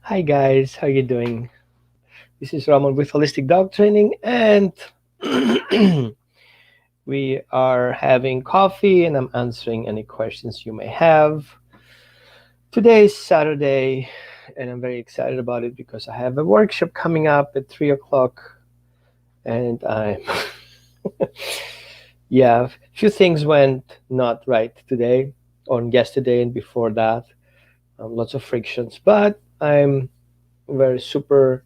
Hi guys, how you doing? This is Roman with Holistic Dog Training, and we are having coffee, and I'm answering any questions you may have. Today is Saturday, and I'm very excited about it because I have a workshop coming up at 3 o'clock, and I'm yeah, a few things went not right today, on yesterday, and before that. Lots of frictions, but I'm very super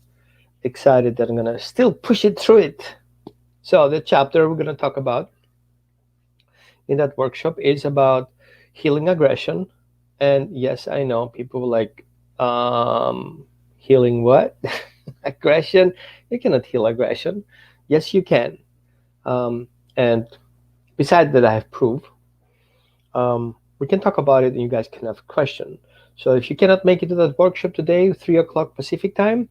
excited that I'm gonna still push it through it. So the chapter we're gonna talk about in that workshop is about healing aggression. And yes, I know people were like, healing what? Aggression? You cannot heal aggression. Yes, you can. And besides that, I have proof. We can talk about it, and you guys can have a question. So if you cannot make it to that workshop today, 3 o'clock Pacific time,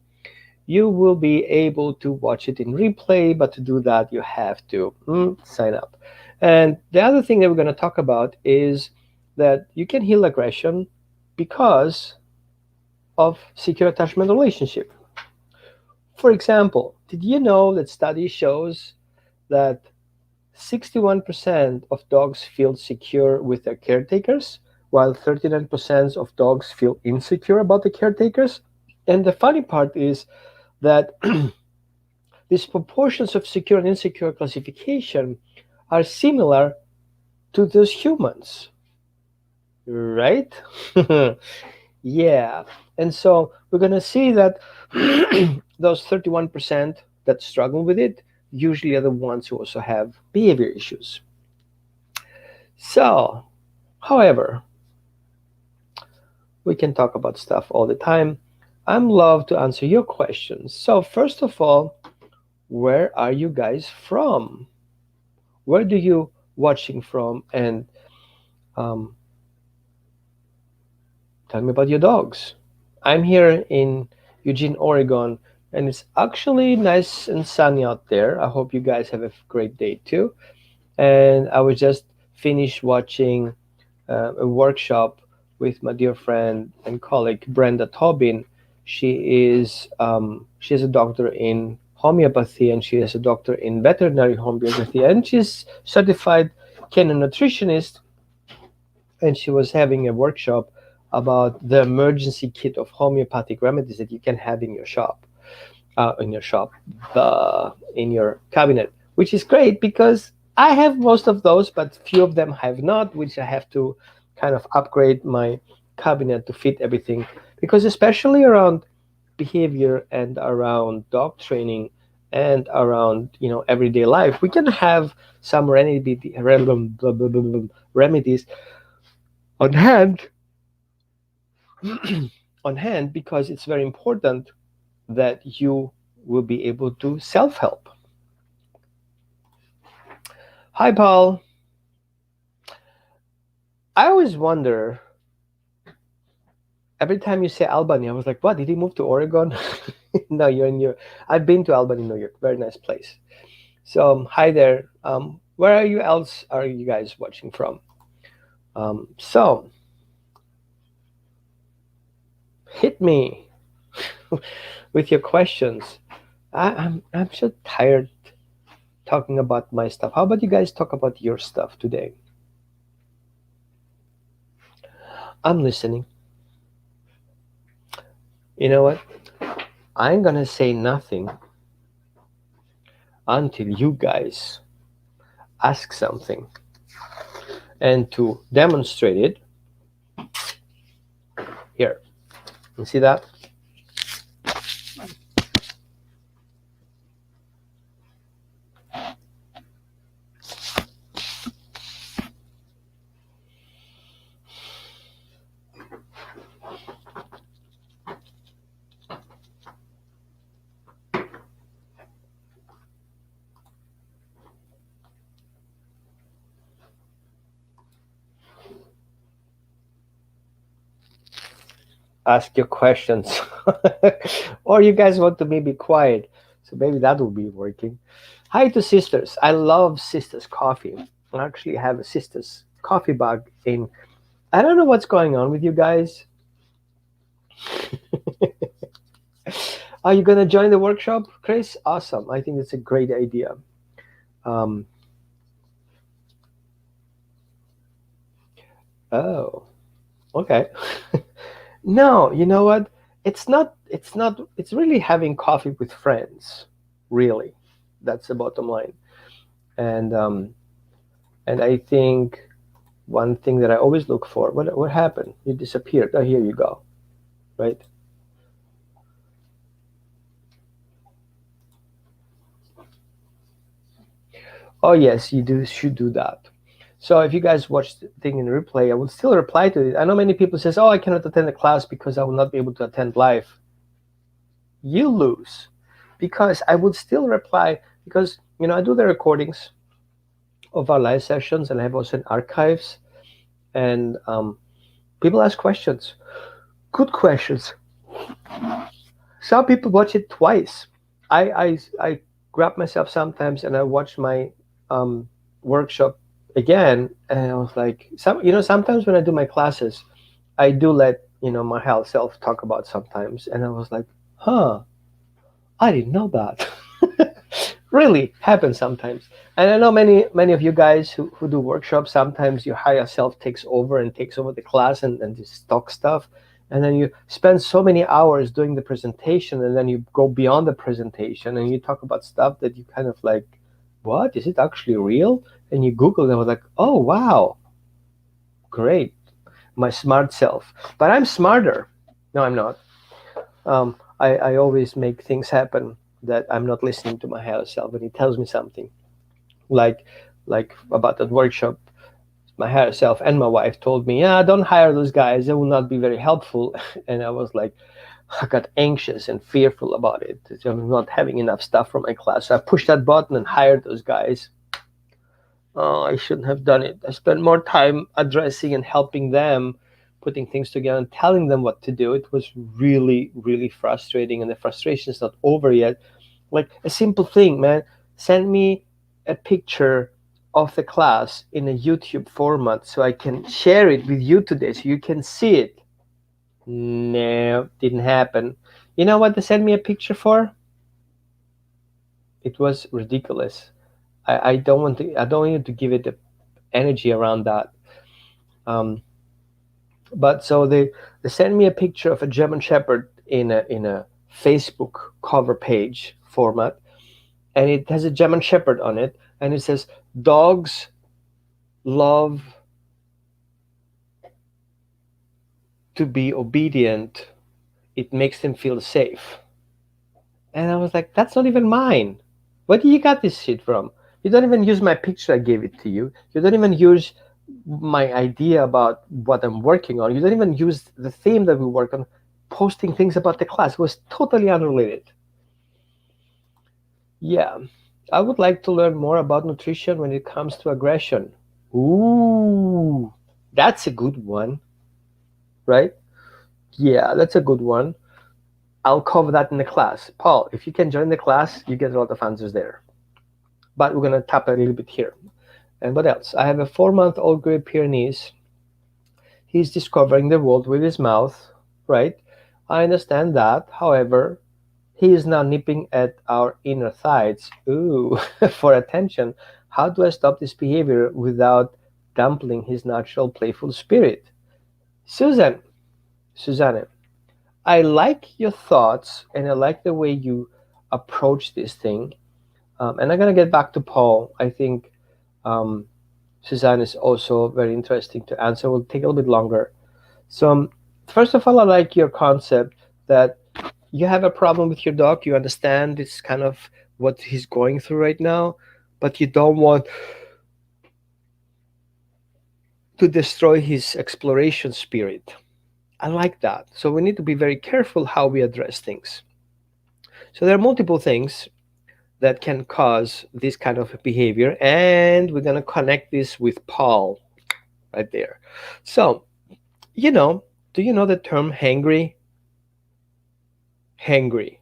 you will be able to watch it in replay, but to do that, you have to sign up. And the other thing that we're going to talk about is that you can heal aggression because of secure attachment relationship. For example, did you know that study shows that 61% of dogs feel secure with their caretakers, while 39% of dogs feel insecure about the caretakers? And the funny part is that these proportions of secure and insecure classification are similar to those humans, right? Yeah. And so we're going to see that those 31% that struggle with it usually are the ones who also have behavior issues. So, however, we can talk about stuff all the time. I'm love to answer your questions. So, first of all, where are you guys from? Where do you watching from? And um, tell me about your dogs. I'm here in Eugene, Oregon, and it's actually nice and sunny out there. I hope you guys have a great day too. And I was just finished watching a workshop with my dear friend and colleague Brenda Tobin. She is a doctor in homeopathy, and she is a doctor in veterinary homeopathy, and she's certified canine nutritionist, and she was having a workshop about the emergency kit of homeopathic remedies that you can have in your shop, in your cabinet, which is great because I have most of those, but few of them have not, which I have to kind of upgrade my cabinet to fit everything. Because especially around behavior and around dog training and around everyday life, we can have some remedies on hand on hand because it's very important that you will be able to self-help. Hi, Paul. I always wonder every time you say Albany, I was like, what? Did he move to Oregon? No, you're in your. I've been to Albany, New York. Very nice place. So, hi there. Where are you else are you guys watching from? So, hit me with your questions. I'm so tired talking about my stuff. How about you guys talk about your stuff today? I'm listening. You know what? I'm gonna say nothing until you guys ask something. And to demonstrate it, here, you see that? Ask your questions. Or you guys want to maybe quiet. So maybe that will be working. Hi to Sisters. I love Sisters coffee. I actually have a Sisters coffee bag in. I don't know what's going on with you guys. Are you gonna join the workshop, Chris? Awesome. I think it's a great idea. Um, oh, okay. No, you know what? It's not. It's not. It's really having coffee with friends. Really, that's the bottom line. And I think one thing that I always look for. What happened? You disappeared. Oh, here you go. Right. Oh yes, you do should do that. So if you guys watch the thing in replay, I will still reply to it. I know many people says, "Oh, I cannot attend the class because I will not be able to attend live." You lose, because I would still reply, because I do the recordings of our live sessions, and I have also in archives, and people ask questions, good questions. Some people watch it twice. I grab myself sometimes and I watch my um, workshop again, and I was like, sometimes when I do my classes, I do let my health self talk about sometimes, and I was like, huh, I didn't know that. Really happens sometimes. And I know many of you guys who do workshops, sometimes your higher self takes over the class, and just talk stuff. And then you spend so many hours doing the presentation, and then you go beyond the presentation and you talk about stuff that you kind of like, what? Is it actually real? And you Google and I was like, oh wow, great. My smart self. But I'm smarter. No, I'm not. I always make things happen that I'm not listening to my higher self, and he tells me something like about that workshop. My higher self and my wife told me, yeah, don't hire those guys, they will not be very helpful. And I was like, I got anxious and fearful about it. I'm not having enough stuff for my class, so I pushed that button and hired those guys. Oh, I shouldn't have done it. I spent more time addressing and helping them, putting things together and telling them what to do. It was really, really frustrating, and the frustration is not over yet. Like a simple thing, man. Send me a picture of the class in a YouTube format so I can share it with you today so you can see it. No, didn't happen. You know what they sent me a picture for? It was ridiculous. I don't want you to give it the energy around that. Um, but so they sent me a picture of a German Shepherd in a Facebook cover page format, and it has a German Shepherd on it, and it says, "Dogs love to be obedient. It makes them feel safe." And I was like, "That's not even mine. Where do you got this shit from? You don't even use my picture. I gave it to you. You don't even use my idea about what I'm working on. You don't even use the theme that we work on, posting things about the class. It was totally unrelated." Yeah, I would like to learn more about nutrition when it comes to aggression. Ooh, that's a good one, right? Yeah, that's a good one. I'll cover that in the class. Paul, if you can join the class, you get a lot of answers there. But we're going to tap a little bit here. And what else? I have a 4-month-old Great Pyrenees. He's discovering the world with his mouth, right? I understand that. However, he is now nipping at our inner thighs. Ooh, for attention. How do I stop this behavior without dumping his natural playful spirit? Susan, Susanne, I like your thoughts and I like the way you approach this thing. And I'm going to get back to Paul. I think um, Suzanne is also very interesting to answer. Will take a little bit longer. So, first of all, I like your concept that you have a problem with your dog. You understand it's kind of what he's going through right now, but you don't want to destroy his exploration spirit. I like that. So, we need to be very careful how we address things. So, there are multiple things that can cause this kind of behavior, and we're going to connect this with Paul right there. So, you know, do you know the term hangry? Hangry,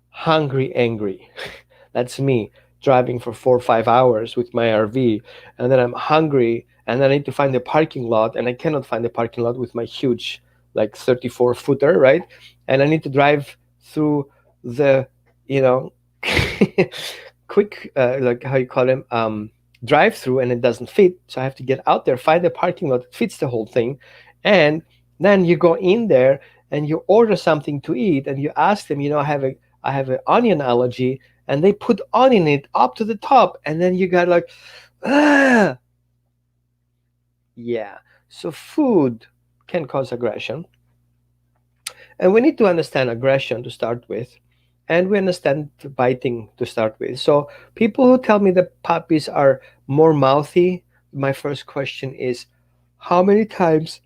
hungry, angry. That's me driving for 4 or 5 hours with my RV, and then I'm hungry, and then I need to find a parking lot, and I cannot find a parking lot with my huge, like 34 footer, right? And I need to drive through the, you know, quick, like how you call them, drive through, and it doesn't fit. So I have to get out there, find a parking lot that fits the whole thing. And then you go in there and you order something to eat and you ask them, I have an onion allergy, and they put onion in it up to the top. And then you got like, ah, yeah. So food can cause aggression. And we need to understand aggression to start with, and we understand biting to start with. So, people who tell me that puppies are more mouthy, my first question is, how many times,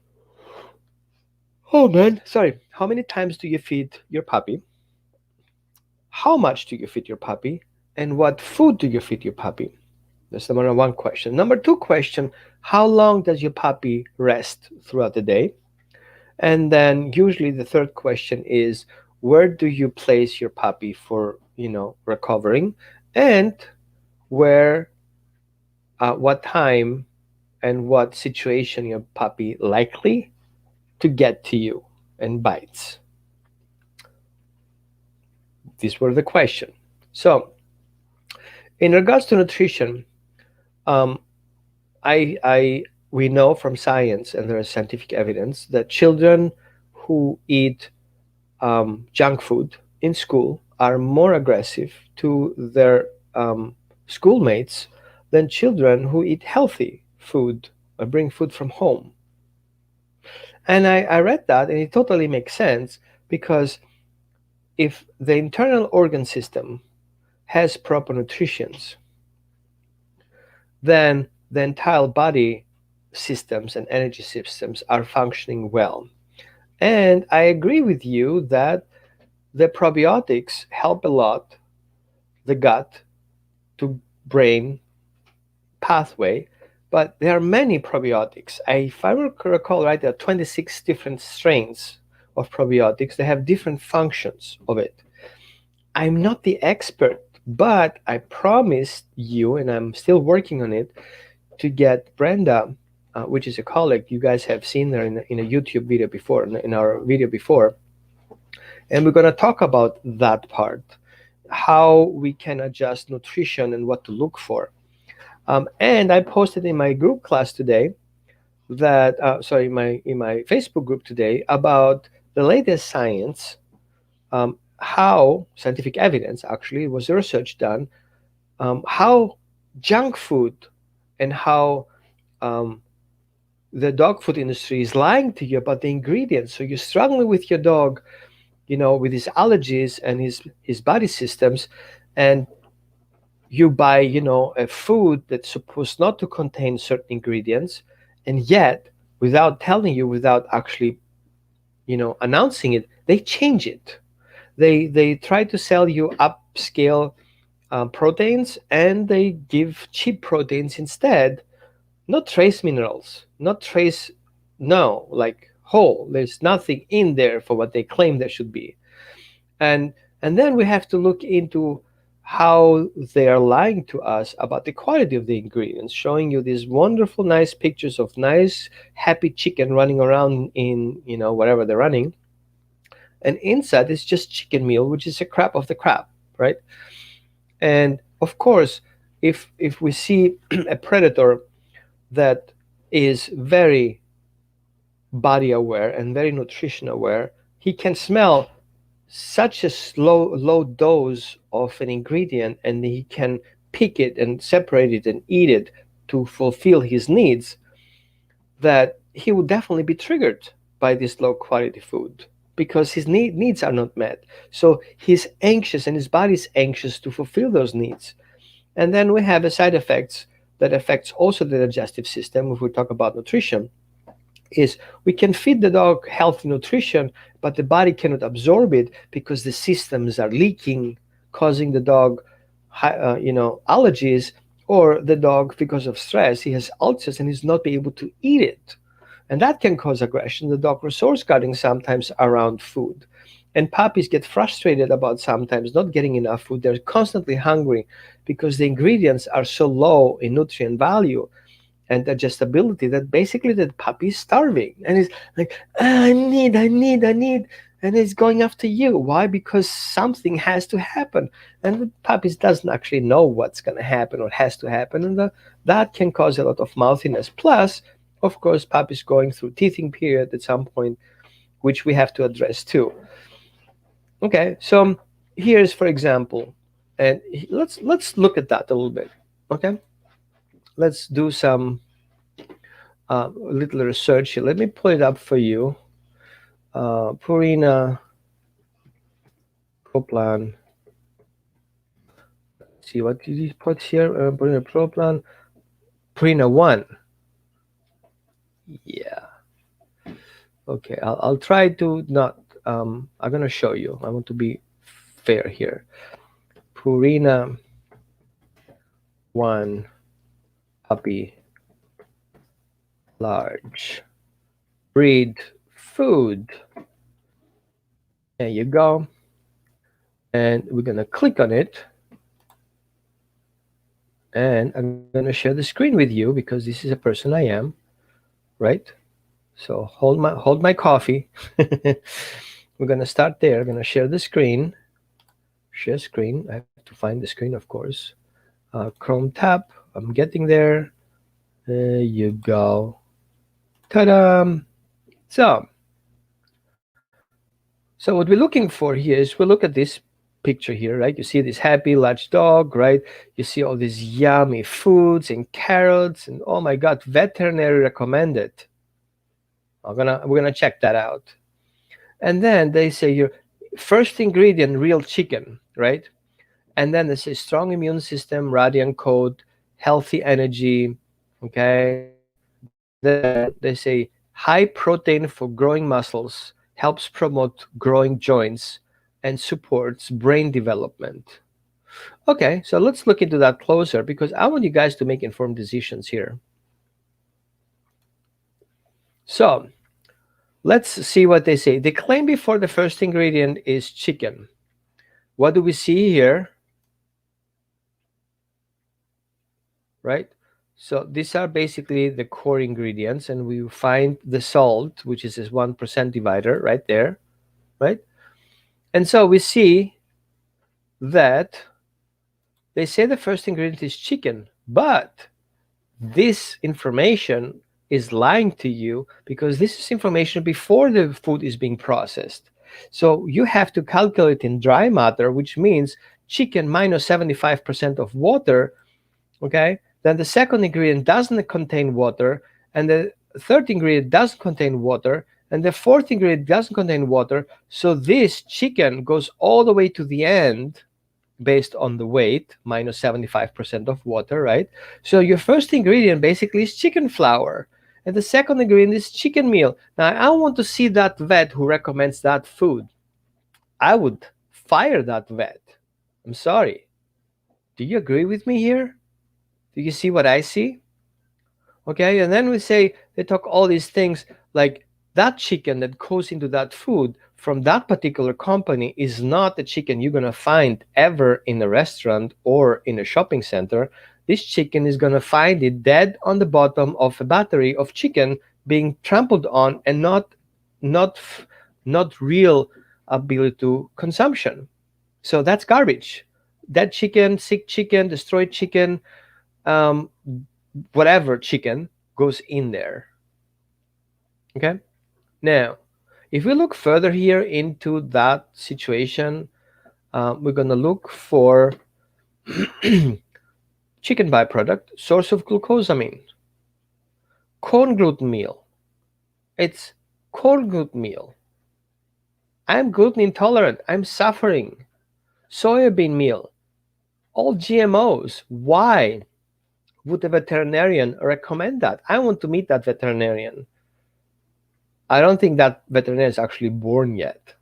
oh man, sorry, how many times do you feed your puppy? How much do you feed your puppy? And what food do you feed your puppy? That's number one question. Number two question, how long does your puppy rest throughout the day? And then usually the third question is, where do you place your puppy for, recovering? And where, what time and what situation your puppy likely to get to you and bites? These were the question. So in regards to nutrition, um, we know from science, and there is scientific evidence, that children who eat junk food in school are more aggressive to their schoolmates than children who eat healthy food or bring food from home. And I read that, and it totally makes sense, because if the internal organ system has proper nutrition, then the entire body systems and energy systems are functioning well. And I agree with you that the probiotics help a lot the gut to brain pathway, but there are many probiotics. If I recall right, there are 26 different strains of probiotics. They have different functions of it. I'm not the expert, but I promised you, and I'm still working on it, to get Brenda, which is a colleague you guys have seen there in a YouTube video before, in our video before, and we're going to talk about that part, how we can adjust nutrition and what to look for. And I posted in my group class today that, sorry, in my Facebook group today, about the latest science, how scientific evidence actually was research done, how junk food and how um, the dog food industry is lying to you about the ingredients. So you're struggling with your dog, with his allergies and his body systems, and you buy, a food that's supposed not to contain certain ingredients, and yet, without telling you, without actually, announcing it, they change it. They try to sell you upscale proteins, and they give cheap proteins instead. Not trace minerals, not trace, no, like whole. There's nothing in there for what they claim there should be. And then we have to look into how they are lying to us about the quality of the ingredients, showing you these wonderful nice pictures of nice happy chicken running around in, whatever they're running, and inside is just chicken meal, which is a crap of the crap, right? And of course, if we see a predator that is very body aware and very nutrition aware, he can smell such a low dose of an ingredient, and he can pick it and separate it and eat it to fulfill his needs, that he would definitely be triggered by this low quality food, because his needs are not met. So he's anxious, and his body's anxious to fulfill those needs. And then we have a side effects that affects also the digestive system. If we talk about nutrition, is we can feed the dog healthy nutrition, but the body cannot absorb it because the systems are leaking, causing the dog, allergies, or the dog, because of stress, he has ulcers and he's not be able to eat it, and that can cause aggression. The dog resource guarding sometimes around food, and puppies get frustrated about sometimes not getting enough food. They're constantly hungry because the ingredients are so low in nutrient value and digestibility that basically the puppy is starving, and he's like, "Ah, I need, and it's going after you. Why? Because something has to happen, and the puppies doesn't actually know what's going to happen or has to happen, and that can cause a lot of mouthiness. Plus, of course, puppies going through teething period at some point, which we have to address too. Okay, so here's for example, and let's look at that a little bit. Okay, let's do some little research here. Let me pull it up for you. Purina Pro Plan. See what did you put here? Purina Pro Plan. Purina One. Yeah. Okay. I'll try to not. I'm gonna show you. I want to be fair here. Purina One puppy large breed food. There you go. And we're gonna click on it. And I'm gonna share the screen with you because this is a person I am, right? So hold my coffee. We're gonna start there. I'm gonna share the screen. Share screen. I have to find the screen, of course. Chrome tab. I'm getting there. There you go. Ta-da! So, so what we're looking for here is we look at this picture here, right? You see this happy large dog, right? You see all these yummy foods and carrots, and oh my God, veterinary recommended. We're gonna check that out. And then they say your first ingredient, real chicken, right? And then they say strong immune system, radiant coat, healthy energy, okay? Then they say high protein for growing muscles, helps promote growing joints, and supports brain development. Okay, so let's look into that closer because I want you guys to make informed decisions here. So let's see what they say. They claim before the first ingredient is chicken. What do we see here? Right? So these are basically the core ingredients, and we find the salt, which is this 1% divider right there, right? And so we see that they say the first ingredient is chicken, but this information is lying to you because this is information before the food is being processed. So you have to calculate in dry matter, which means chicken minus 75% of water, okay? Then the second ingredient doesn't contain water, and the third ingredient doesn't contain water, and the fourth ingredient doesn't contain water. So this chicken goes all the way to the end based on the weight, minus 75% of water, right? So your first ingredient basically is chicken flour, and the second ingredient is chicken meal. Now, I want to see that vet who recommends that food. I would fire that vet. I'm sorry. Do you agree with me here? Do you see what I see? Okay, and then we say they talk all these things like that chicken that goes into that food from that particular company is not the chicken you're gonna find ever in a restaurant or in a shopping center. This chicken is gonna find it dead on the bottom of a battery of chicken being trampled on and not real ability to consumption. So that's garbage. Dead chicken, sick chicken, destroyed chicken, um, whatever chicken goes in there. Okay. Now, if we look further here into that situation, we're going to look for chicken byproduct, source of glucosamine, corn gluten meal. It's corn gluten meal. I'm gluten intolerant. I'm suffering. Soybean meal, all GMOs. Why would a veterinarian recommend that? I want to meet that veterinarian. I don't think that veterinarian is actually born yet.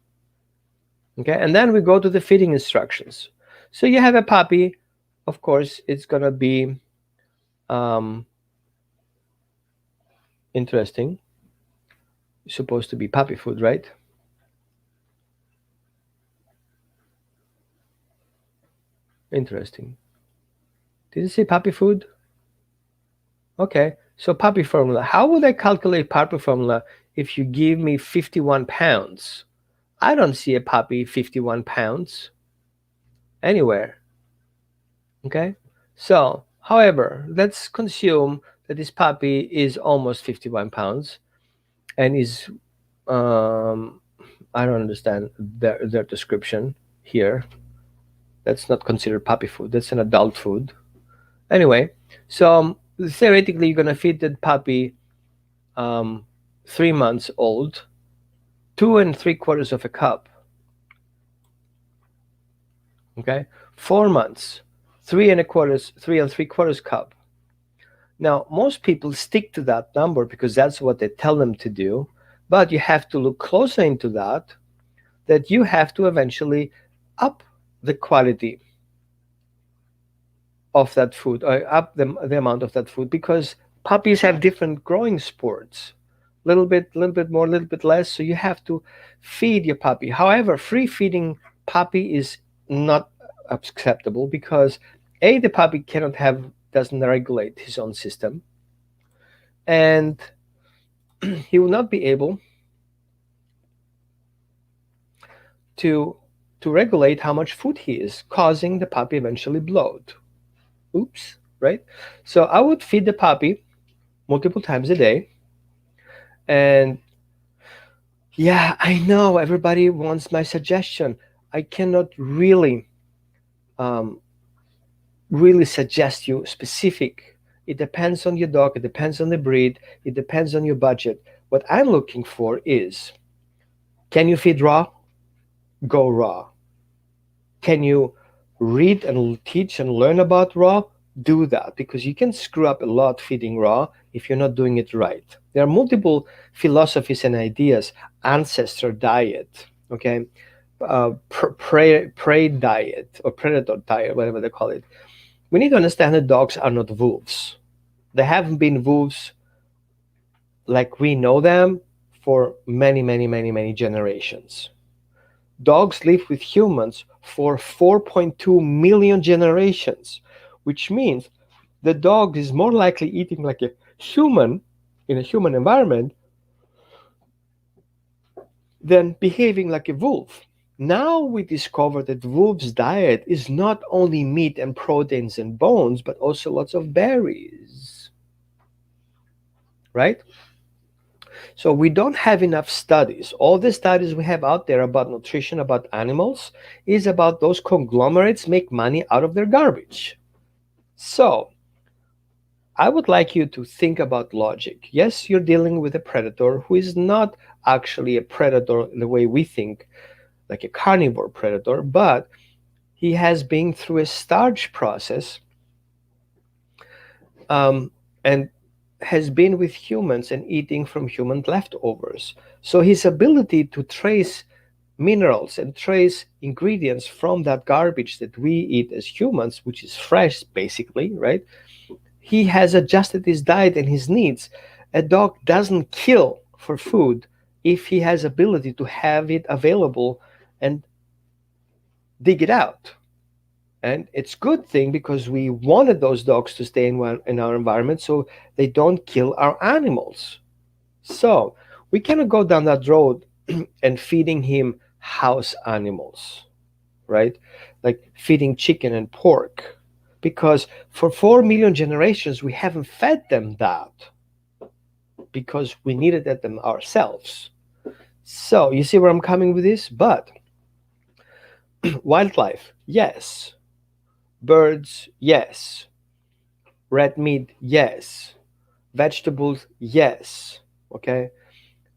Okay, and then we go to the feeding instructions. So you have a puppy, of course, it's gonna be interesting. It's supposed to be puppy food, right? Interesting. Did it say puppy food? Okay, so puppy formula. How would I calculate puppy formula if you give me 51 pounds? I don't see a puppy 51 pounds anywhere. Okay. So, however, let's consume that this puppy is almost 51 pounds and is, um, I don't understand their description here. That's not considered puppy food. That's an adult food. Anyway, so theoretically, you're gonna feed the puppy, um, 3 months old, 2 and 3/4 of a cup. Okay, 4 months, 3 and 3/4 cup. Now, most people stick to that number because that's what they tell them to do. But you have to look closer into that. That you have to eventually up the quality of that food, or up the amount of that food, because puppies have different growing spurts, little bit more, a little bit less, so you have to feed your puppy. However, free feeding puppy is not acceptable because the puppy cannot have doesn't regulate his own system, and he will not be able to regulate how much food he is, causing the puppy eventually bloat. Oops, right? So I would feed the puppy multiple times a day. And yeah, I know everybody wants my suggestion. I cannot um, really suggest you specific. It depends on your dog. It depends on the breed. It depends on your budget. What I'm looking for is, can you feed raw? Go raw. Can you read and teach and learn about raw? Do that, because you can screw up a lot feeding raw if you're not doing it right. There are multiple philosophies and ideas. Ancestor diet, okay, prey diet or predator diet, whatever they call it. We need to understand that dogs are not wolves. They haven't been wolves like we know them for many generations. Dogs live with humans for 4.2 million generations, which means the dog is more likely eating like a human in a human environment than behaving like a wolf. Now we discover that wolves' diet is not only meat and proteins and bones, but also lots of berries, right? So we don't have enough studies. All the studies we have out there about nutrition, about animals, is about those conglomerates make money out of their garbage. So I would like you to think about logic. Yes, you're dealing with a predator who is not actually a predator in the way we think, like a carnivore predator, but he has been through a starch process, um, and has been with humans and eating from human leftovers. So his ability to trace minerals and trace ingredients from that garbage that we eat as humans, which is fresh basically, right? He has adjusted his diet and his needs. A dog doesn't kill for food if he has ability to have it available and dig it out. And it's good thing because we wanted those dogs to stay in our environment so they don't kill our animals. So we cannot go down that road and feeding him house animals, right? Like feeding chicken and pork. Because for 4 million generations, we haven't fed them that because we needed them ourselves. So you see where I'm coming with this? But wildlife, yes. Birds, yes. Red meat, yes. Vegetables, yes. Okay.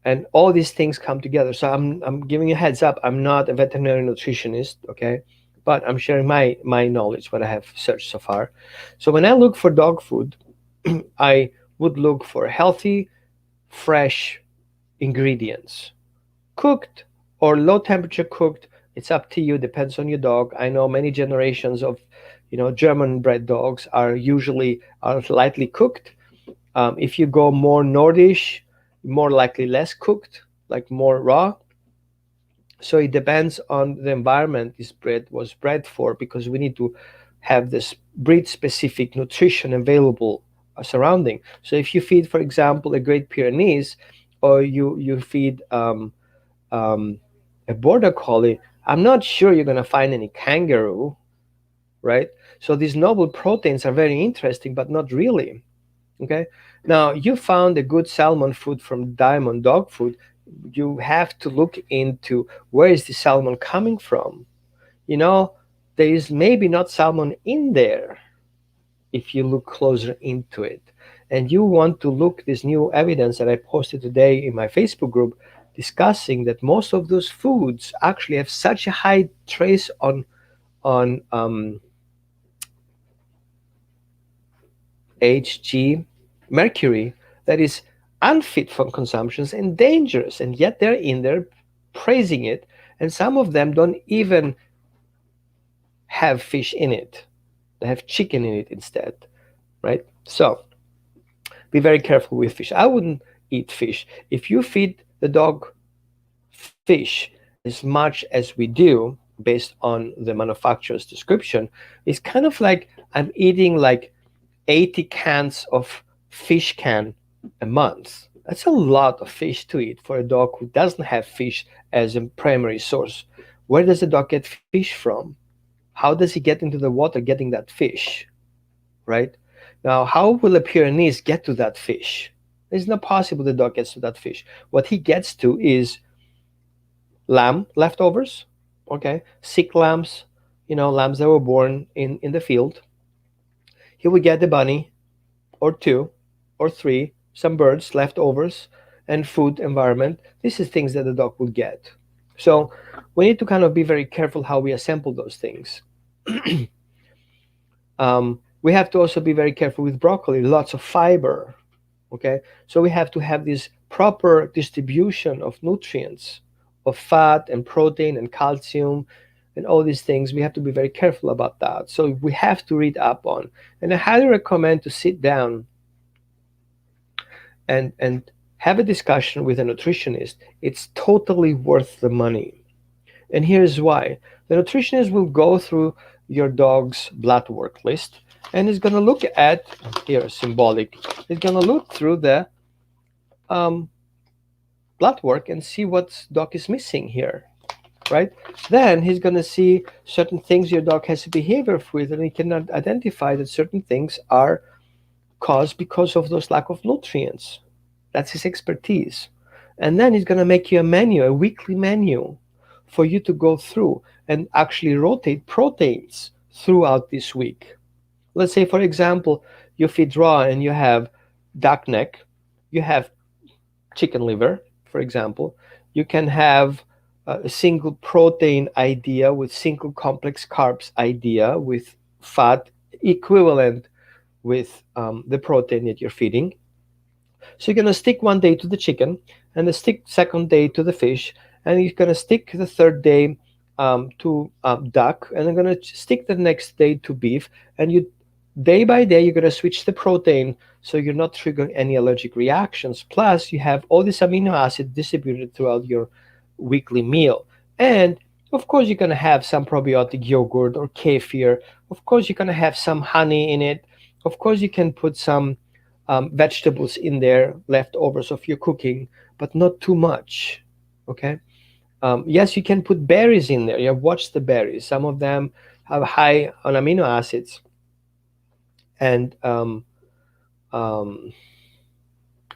And all these things come together. So I'm giving you a heads up. I'm not a veterinary nutritionist, okay, but I'm sharing my knowledge, what I have searched so far. So when I look for dog food, I would look for healthy, fresh ingredients, cooked or low temperature cooked. It's up to you. Depends on your dog. I know many generations of, German bred dogs are lightly cooked. If you go more Nordish, more likely less cooked, like more raw. So it depends on the environment this breed was bred for, because we need to have this breed specific nutrition available surrounding. So if you feed, for example, a Great Pyrenees, or you feed, um, a border collie, I'm not sure you're going to find any kangaroo, right? So these noble proteins are very interesting, but not really. Okay. Now you found a good salmon food from Diamond Dog Food. You have to look into where is the salmon coming from. You know, there is maybe not salmon in there if you look closer into it. And you want to look this new evidence that I posted today in my Facebook group discussing that most of those foods actually have such a high trace on Hg mercury that is unfit for consumption and dangerous, and yet they're in there praising it, and some of them don't even have fish in it. They have chicken in it instead, right? So be very careful with fish. I wouldn't eat fish. If you feed the dog fish as much as we do based on the manufacturer's description, it's kind of like I'm eating like 80 cans of fish can a month. That's a lot of fish to eat for a dog who doesn't have fish as a primary source. Where does the dog get fish from? How does he get into the water getting that fish? Right? Now, how will a Pyrenees get to that fish? It's not possible the dog gets to that fish. What he gets to is lamb leftovers, okay, sick lambs, lambs that were born in the field. He would get the bunny or two or three, some birds, leftovers, and food environment. This is things that the dog will get. So we need to kind of be very careful how we assemble those things. We have to also be very careful with broccoli, lots of fiber. Okay, so we have to have this proper distribution of nutrients, of fat and protein and calcium and all these things. We have to be very careful about that. So we have to read up on, and I highly recommend to sit down and have a discussion with a nutritionist. It's totally worth the money. And here's why. The nutritionist will go through your dog's blood work list and is going to look at, here, symbolic, is going to look through the um, blood work and see what dog is missing here, right? Then he's going to see certain things your dog has a behavior with, and he can identify that certain things are caused because of those lack of nutrients. That's his expertise. And then he's going to make you a menu, a weekly menu for you to go through and actually rotate proteins throughout this week. Let's say, for example, you feed raw and you have duck neck, you have chicken liver, for example. You can have a single protein idea with single complex carbs idea with fat equivalent with the protein that you're feeding. So you're going to stick one day to the chicken, and the stick second day to the fish, and you're going to stick the third day to duck, and I'm going to stick the next day to beef, and you day by day you're going to switch the protein so you're not triggering any allergic reactions. Plus you have all these amino acids distributed throughout your weekly meal. And of course you're going to have some probiotic yogurt or kefir. Of course you're going to have some honey in it. Of course you can put some vegetables in there, leftovers of your cooking, but not too much. Okay. Yes, you can put berries in there. You have watched the berries. Some of them have high on amino acids and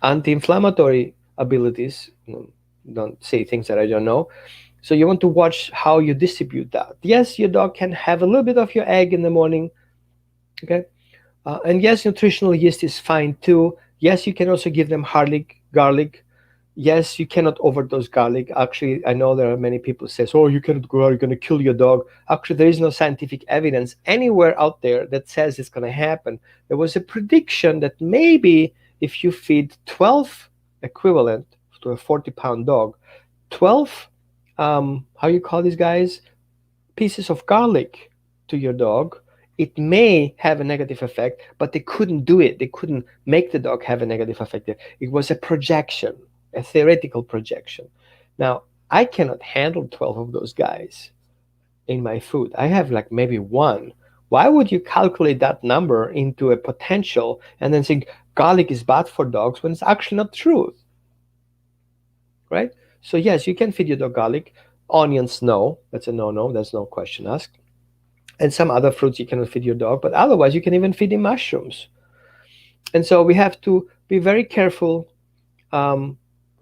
anti-inflammatory abilities. Don't say things that I don't know. So you want to watch how you distribute that. Yes, your dog can have a little bit of your egg in the morning. Okay. And yes, nutritional yeast is fine too. Yes, you can also give them garlic. Yes, you cannot overdose garlic. Actually, I know there are many people who says, "Oh, you cannot go out, you're going to kill your dog." Actually, there is no scientific evidence anywhere out there that says it's going to happen. There was a prediction that maybe if you feed 12 equivalent to a 40-pound dog, 12 how you call these guys, pieces of garlic to your dog, it may have a negative effect, but they couldn't do it. They couldn't make the dog have a negative effect. It was a projection, a theoretical projection. Now, I cannot handle 12 of those guys in my food. I have like maybe one. Why would you calculate that number into a potential and then think garlic is bad for dogs when it's actually not true? Right? So yes, you can feed your dog garlic. Onions, no, that's a no-no. There's no question asked. And some other fruits you cannot feed your dog, but otherwise you can even feed him mushrooms. And so we have to be very careful um,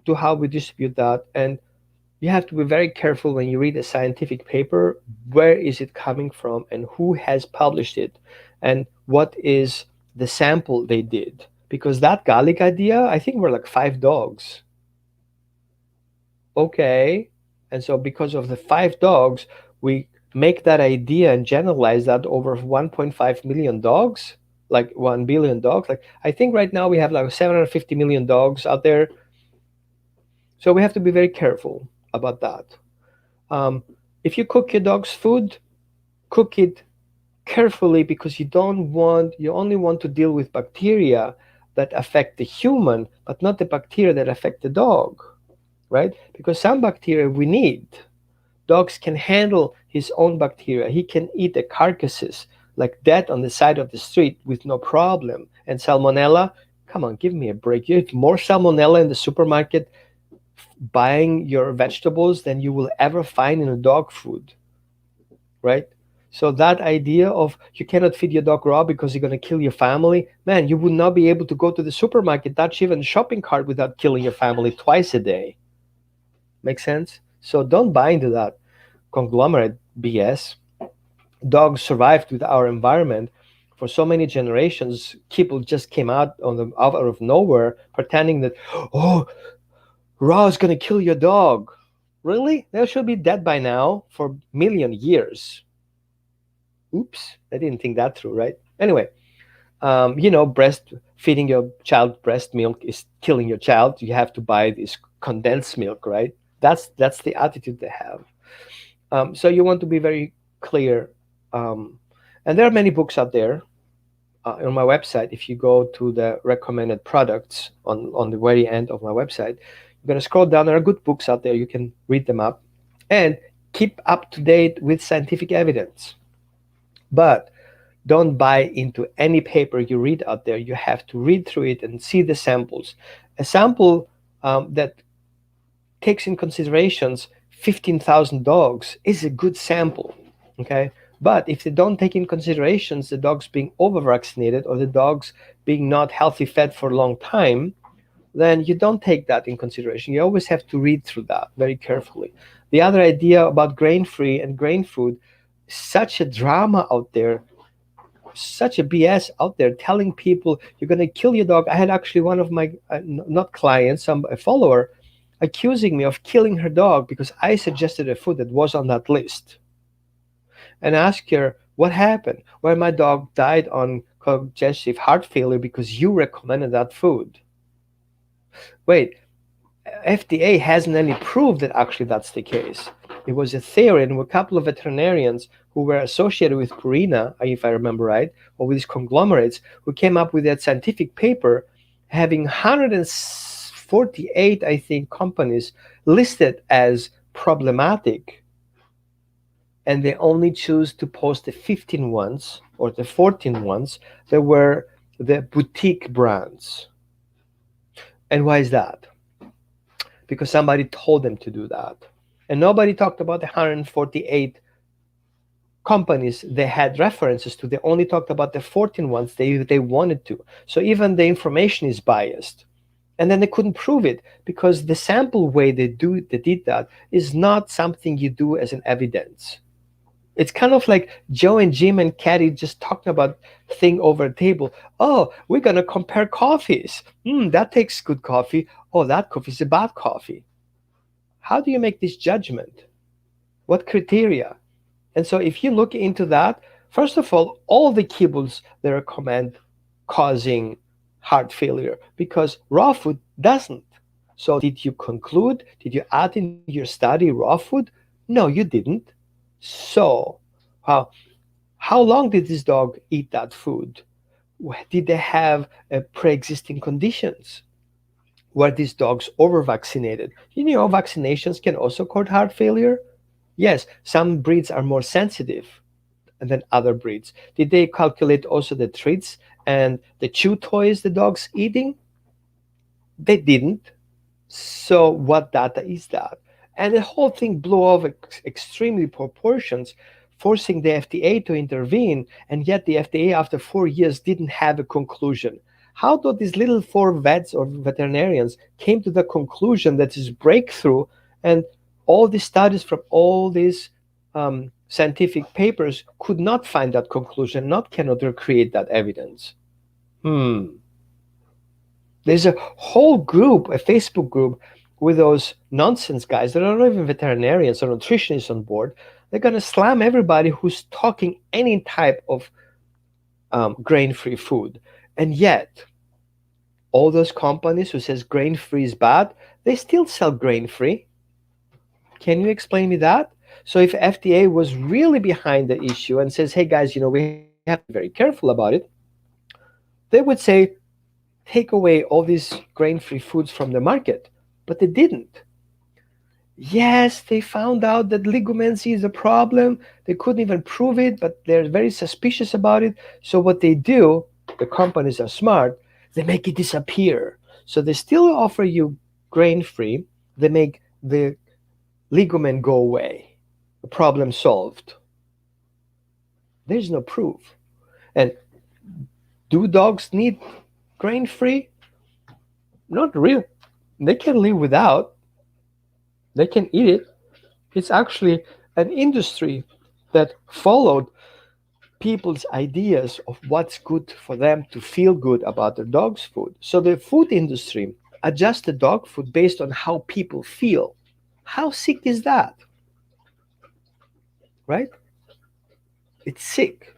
to how we distribute that. And you have to be very careful when you read a scientific paper, where is it coming from and who has published it and what is the sample they did. Because that garlic idea, I think we're like 5 dogs. Okay. And so because of the 5 dogs, we make that idea and generalize that over 1.5 million dogs, like 1 billion dogs. Like I think right now we have like 750 million dogs out there. So we have to be very careful about that. Um, if you cook your dog's food, cook it carefully because you only want to deal with bacteria that affect the human, but not the bacteria that affect the dog, right? Because some bacteria we need. Dogs can handle his own bacteria. He can eat the carcasses like that on the side of the street with no problem. And salmonella, come on, give me a break. You have more salmonella in the supermarket buying your vegetables than you will ever find in a dog food, right? So that idea of you cannot feed your dog raw because you're going to kill your family, man, you would not be able to go to the supermarket, touch even a shopping cart without killing your family twice a day. Make sense? So don't buy into that conglomerate BS. Dogs survived with our environment for so many generations. People just came out of nowhere pretending that, oh, raw is going to kill your dog. Really? They should be dead by now for million years. Oops, I didn't think that through, right? Anyway, breast feeding your child breast milk is killing your child. You have to buy this condensed milk, right? That's the attitude they have. So you want to be very clear. And there are many books out there on my website. If you go to the recommended products on the very end of my website, you're going to scroll down. There are good books out there. You can read them up and keep up to date with scientific evidence. But don't buy into any paper you read out there. You have to read through it and see the samples. A sample that takes in considerations 15,000 dogs is a good sample, okay? But if they don't take in considerations the dogs being over vaccinated or the dogs being not healthy fed for a long time, then you don't take that in consideration. You always have to read through that very carefully. The other idea about grain-free and grain food, such a drama out there, such a BS out there telling people you're going to kill your dog. I had actually one of my, not clients, a follower, accusing me of killing her dog because I suggested a food that was on that list. And I asked her, what happened? Well, my dog died on congestive heart failure because you recommended that food. Wait, FDA hasn't any proof that actually that's the case. It was a theory, and a couple of veterinarians who were associated with Purina, if I remember right, or with these conglomerates, who came up with that scientific paper having 148, I think, companies listed as problematic. And they only choose to post the 15 ones or the 14 ones that were the boutique brands. And why is that? Because somebody told them to do that. And nobody talked about the 148 companies they had references to. They only talked about the 14 ones they wanted to. So even the information is biased. And then they couldn't prove it because the sample way they did that is not something you do as an evidence. It's kind of like Joe and Jim and Caddy just talking about thing over a table. Oh, we're gonna compare coffees. That takes good coffee. Oh, that coffee is a bad coffee. How do you make this judgment? What criteria? And so if you look into that, first of all the kibbles they recommend causing heart failure because raw food doesn't. So did you conclude? Did you add in your study raw food? No, you didn't. So how long did this dog eat that food? Did they have pre-existing conditions? Were these dogs over vaccinated? Vaccinations can also cause heart failure. Yes, some breeds are more sensitive than other breeds. Did they calculate also the treats and the chew toys the dog's eating? They didn't. So what data is that? And the whole thing blew off extremely proportions, forcing the FDA to intervene. And yet, the FDA, after 4 years, didn't have a conclusion. How do these little four vets or veterinarians came to the conclusion that this breakthrough and all these studies from all these scientific papers could not find that conclusion, not cannot recreate that evidence? There's a whole group, a Facebook group, with those nonsense guys that are not even veterinarians or nutritionists on board. They're going to slam everybody who's talking any type of grain-free food. And yet, all those companies who says grain-free is bad, they still sell grain-free. Can you explain me that? So if FDA was really behind the issue and says, hey guys, we have to be very careful about it, they would say, take away all these grain-free foods from the market. But they didn't. Yes, they found out that legumancy is a problem. They couldn't even prove it, but they're very suspicious about it. So what they do, the companies are smart, they make it disappear. So they still offer you grain-free. They make the ligament go away. The problem solved. There's no proof. And do dogs need grain-free? Not really. They can live without. They can eat it. It's actually an industry that followed people's ideas of what's good for them to feel good about their dog's food. So the food industry adjusts the dog food based on how people feel. How sick is that? Right? It's sick.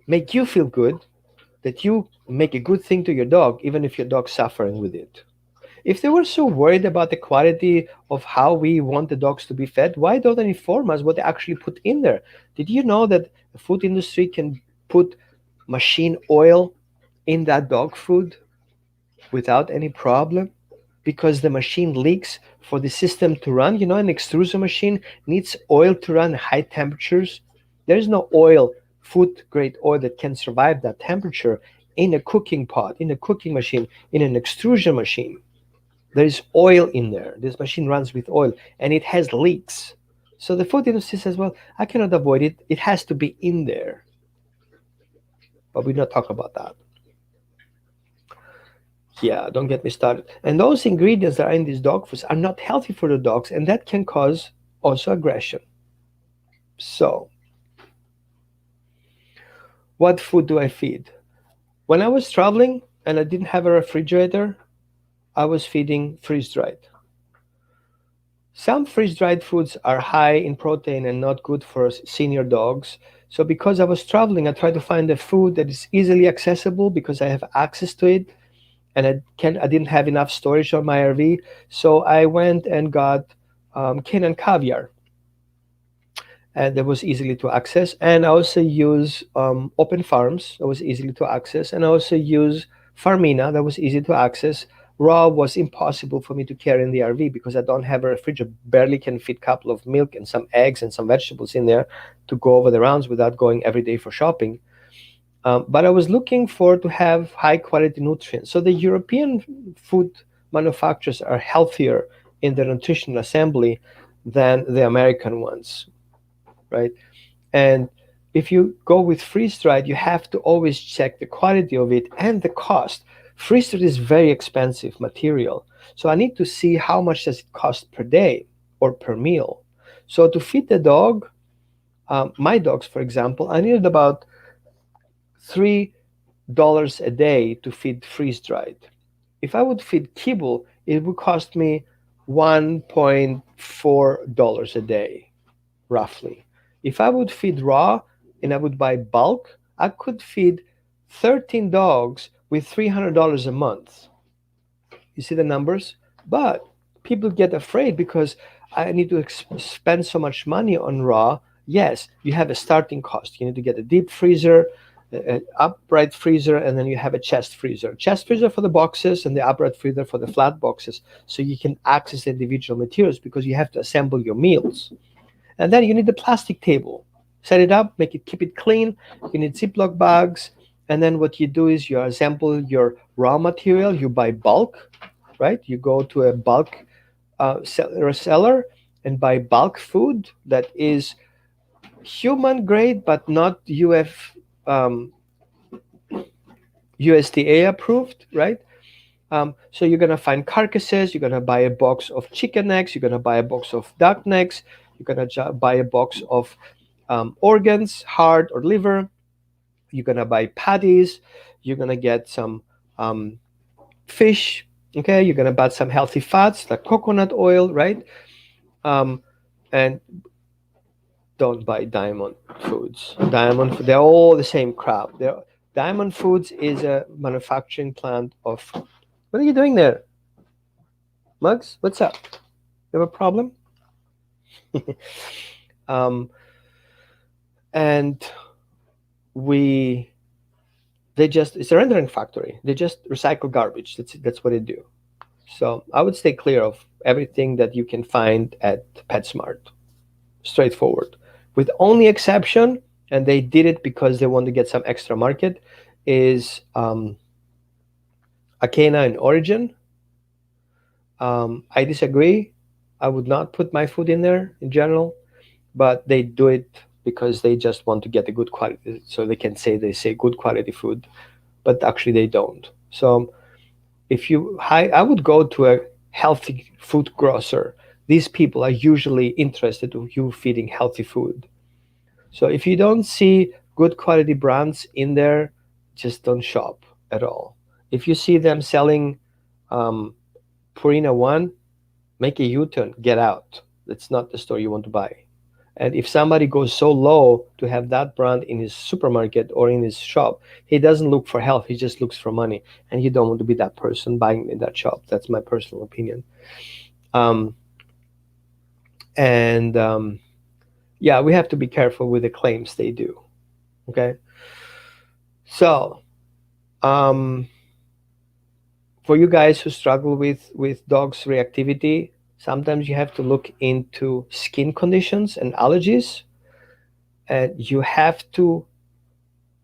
Make you feel good that you make a good thing to your dog, even if your dog's suffering with it. If they were so worried about the quality of how we want the dogs to be fed, why don't they inform us what they actually put in there? Did you know that the food industry can put machine oil in that dog food without any problem? Because the machine leaks for the system to run. An extrusion machine needs oil to run at high temperatures. There's no oil, food grade oil, that can survive that temperature in a cooking pot, in a cooking machine, in an extrusion machine. There is oil in there. This machine runs with oil and it has leaks. So the food industry says, well, I cannot avoid it. It has to be in there. But we're not talking about that. Yeah, don't get me started. And those ingredients that are in these dog foods are not healthy for the dogs, and that can cause also aggression. So, what food do I feed? When I was traveling and I didn't have a refrigerator, I was feeding freeze-dried. Some freeze-dried foods are high in protein and not good for senior dogs. So because I was traveling, I tried to find a food that is easily accessible because I have access to it, and I didn't have enough storage on my RV. So I went and got Canaan caviar, and that was easily to access. And I also use Open Farms, that was easily to access. And I also use Farmina, that was easy to access. Raw was impossible for me to carry in the RV because I don't have a refrigerator. Barely can fit a couple of milk and some eggs and some vegetables in there to go over the rounds without going every day for shopping. But I was looking for to have high quality nutrients. So the European food manufacturers are healthier in their nutritional assembly than the American ones, right? And if you go with freeze-dried, you have to always check the quality of it and the cost. Freeze-dried is very expensive material. So I need to see how much does it cost per day or per meal. So to feed the dog, my dogs, for example, I needed about $3 a day to feed freeze-dried. If I would feed kibble, it would cost me $1.4 a day, roughly. If I would feed raw and I would buy bulk, I could feed 13 dogs with $300 a month. You see the numbers? But people get afraid because I need to spend so much money on raw. Yes, you have a starting cost. You need to get a deep freezer, an upright freezer, and then you have a chest freezer. Chest freezer for the boxes and the upright freezer for the flat boxes, so you can access individual materials because you have to assemble your meals. And then you need the plastic table. Set it up, keep it clean. You need Ziploc bags. And then what you do is you assemble your raw material. You buy bulk, right? You go to a bulk seller and buy bulk food that is human grade but not USDA approved, right? So you're gonna find carcasses. You're gonna buy a box of chicken necks. You're gonna buy a box of duck necks. You're gonna buy a box of organs, heart or liver. You're gonna buy patties. You're gonna get some um, fish. Okay, you're gonna buy some healthy fats like coconut oil, right? Um, and don't buy Diamond Foods. They're all the same crap. Diamond Foods is a manufacturing plant of. What are you doing there, Mugs? What's up? You have a problem? um, and we they just it's a rendering factory. They just recycle garbage. That's what they do. So I would stay clear of everything that you can find at PetSmart. Straightforward. With only exception, and they did it because they want to get some extra market, is Acana and Origin. I disagree. I would not put my food in there in general, but they do it because they just want to get a good quality, so they can say good quality food, but actually they don't. So if I would go to a healthy food grocer. These people are usually interested in you feeding healthy food. So if you don't see good quality brands in there, just don't shop at all. If you see them selling um, Purina One, make a U-turn, get out. That's not the store you want to buy. And if somebody goes so low to have that brand in his supermarket or in his shop, he doesn't look for health. He just looks for money. And you don't want to be that person buying in that shop. That's my personal opinion. Um, and yeah, we have to be careful with the claims they do. Okay. So um, for you guys who struggle with dogs' reactivity, sometimes you have to look into skin conditions and allergies, and you have to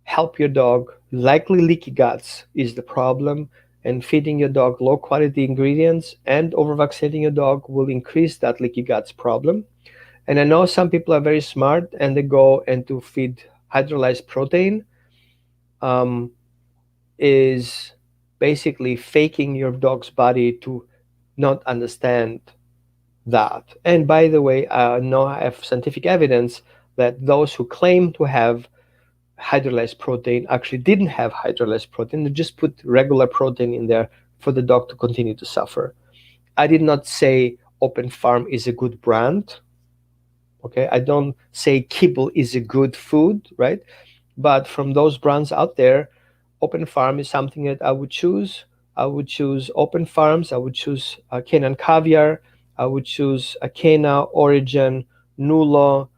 help your dog. Likely leaky guts is the problem, and feeding your dog low quality ingredients and over vaccinating your dog will increase that leaky guts problem. And I know some people are very smart and they go and to feed hydrolyzed protein. Um, is basically faking your dog's body to not understand that. And by the way, I know I have scientific evidence that those who claim to have hydrolyzed protein actually didn't have hydrolyzed protein. They just put regular protein in there for the dog to continue to suffer. I did not say Open Farm is a good brand. Okay, I don't say kibble is a good food, right? But from those brands out there, Open Farm is something that I would choose. I would choose Open Farms. I would choose Canaan Caviar. I would choose Acana, Origin, Nulo.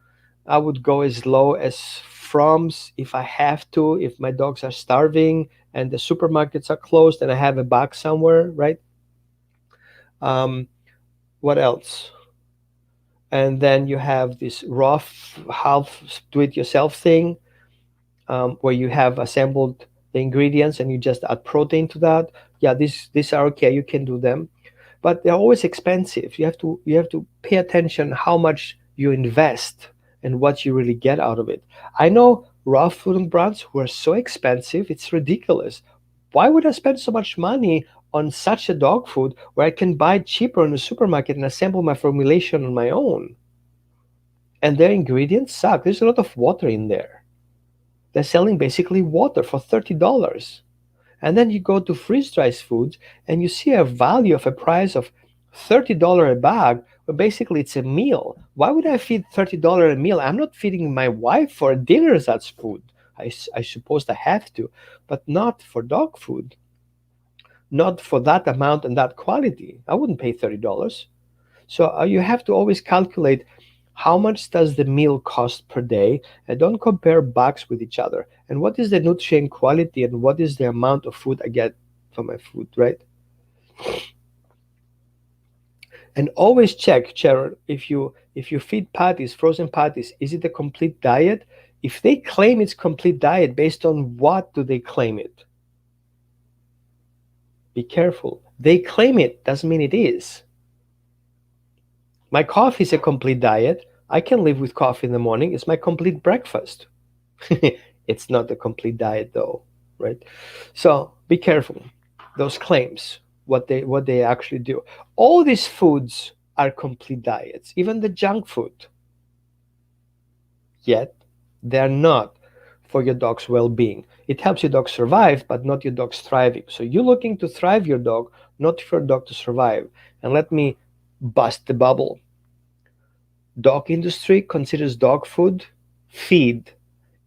I would go as low as Froms if I have to, if my dogs are starving and the supermarkets are closed and I have a bag somewhere, right? Um, what else? And then you have this rough half do-it-yourself thing where you have assembled the ingredients and you just add protein to that. Yeah, these are okay. You can do them, but they're always expensive. You have to pay attention how much you invest and what you really get out of it. I know raw food brands who are so expensive, it's ridiculous. Why would I spend so much money on such a dog food where I can buy it cheaper in the supermarket and assemble my formulation on my own? And their ingredients suck. There's a lot of water in there. They're selling basically water for $30. And then you go to freeze-dried foods and you see a value of a price of $30 a bag, but basically it's a meal. Why would I feed $30 a meal? I'm not feeding my wife for dinner such food. I suppose I have to, but not for dog food. Not for that amount and that quality. I wouldn't pay $30. So you have to always calculate how much does the meal cost per day, and don't compare bags with each other. And what is the nutrient quality and what is the amount of food I get from my food, right? And always check, Sharon, if you feed patties, frozen patties, is it a complete diet? If they claim it's complete diet, based on what do they claim it? Be careful. They claim it doesn't mean it is. My coffee is a complete diet. I can live with coffee in the morning. It's my complete breakfast. It's not a complete diet though, right? So be careful. Those claims, what they actually do. All these foods are complete diets, even the junk food. Yet they're not for your dog's well-being. It helps your dog survive, but not your dog's thriving. So you're looking to thrive your dog, not for your dog to survive. And let me bust the bubble. Dog industry considers dog food feed,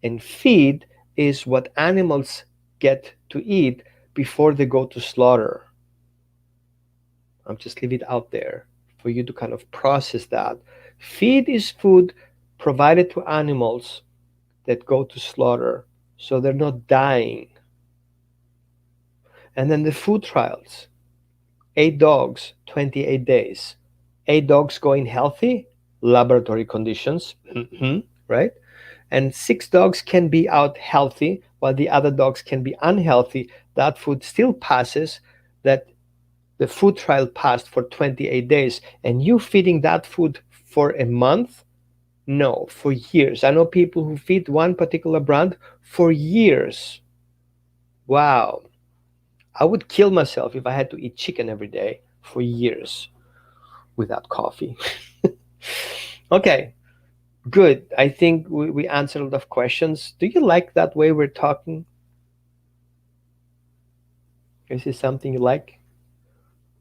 and feed is what animals get to eat before they go to slaughter. I'm just leave it out there for you to kind of process that. Feed is food provided to animals that go to slaughter so they're not dying. And then the food trials, 8 dogs, 28 days. 8 dogs going healthy, laboratory conditions, right? And 6 dogs can be out healthy while the other dogs can be unhealthy. That food still passes, that the food trial passed for 28 days. And you feeding that food for a month? No, for years. I know people who feed one particular brand for years. Wow. I would kill myself if I had to eat chicken every day for years without coffee. Okay, good. I think we answered a lot of questions. Do you like that way we're talking? Is this something you like?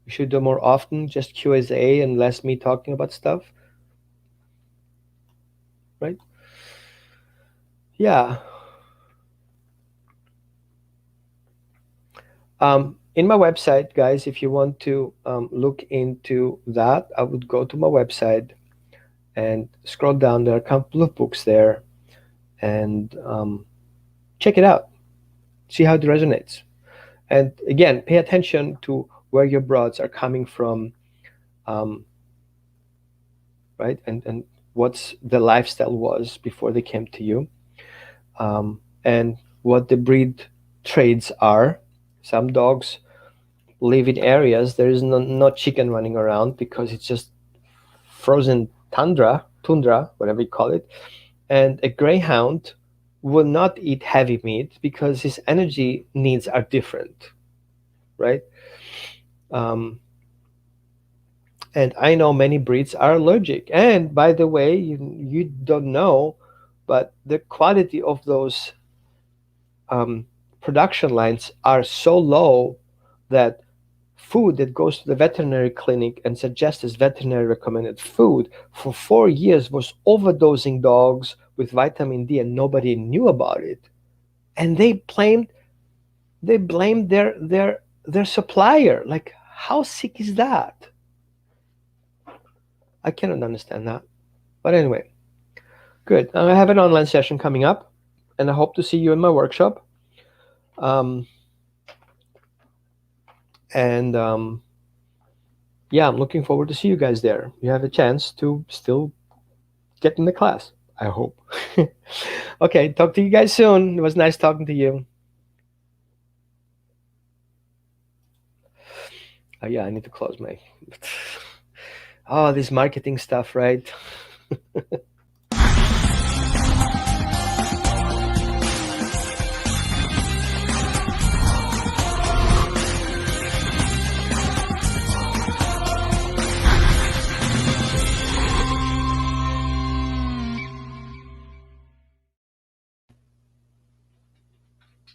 We should do more often, just Q&A and less me talking about stuff, right? Yeah. In my website, guys, if you want to look into that, I would go to my website and scroll down. There are a couple of books there, and check it out. See how it resonates. And again, pay attention to where your broads are coming from, um, right? And what's the lifestyle was before they came to you, and what the breed traits are. Some dogs live in areas there is no chicken running around because it's just frozen tundra, whatever you call it. And a greyhound will not eat heavy meat because his energy needs are different, right? Um, and I know many breeds are allergic. And by the way, you don't know, but the quality of those um, production lines are so low that food that goes to the veterinary clinic and suggests as veterinary recommended food for 4 years was overdosing dogs with vitamin D, and nobody knew about it. And they blamed their supplier. Like, how sick is that? I cannot understand that. But anyway, good. I have an online session coming up, and I hope to see you in my workshop. Um, and yeah, I'm looking forward to see you guys there. You have a chance to still get in the class, I hope. Okay, talk to you guys soon. It was nice talking to you. Yeah, I need to close my. Oh, this marketing stuff, right?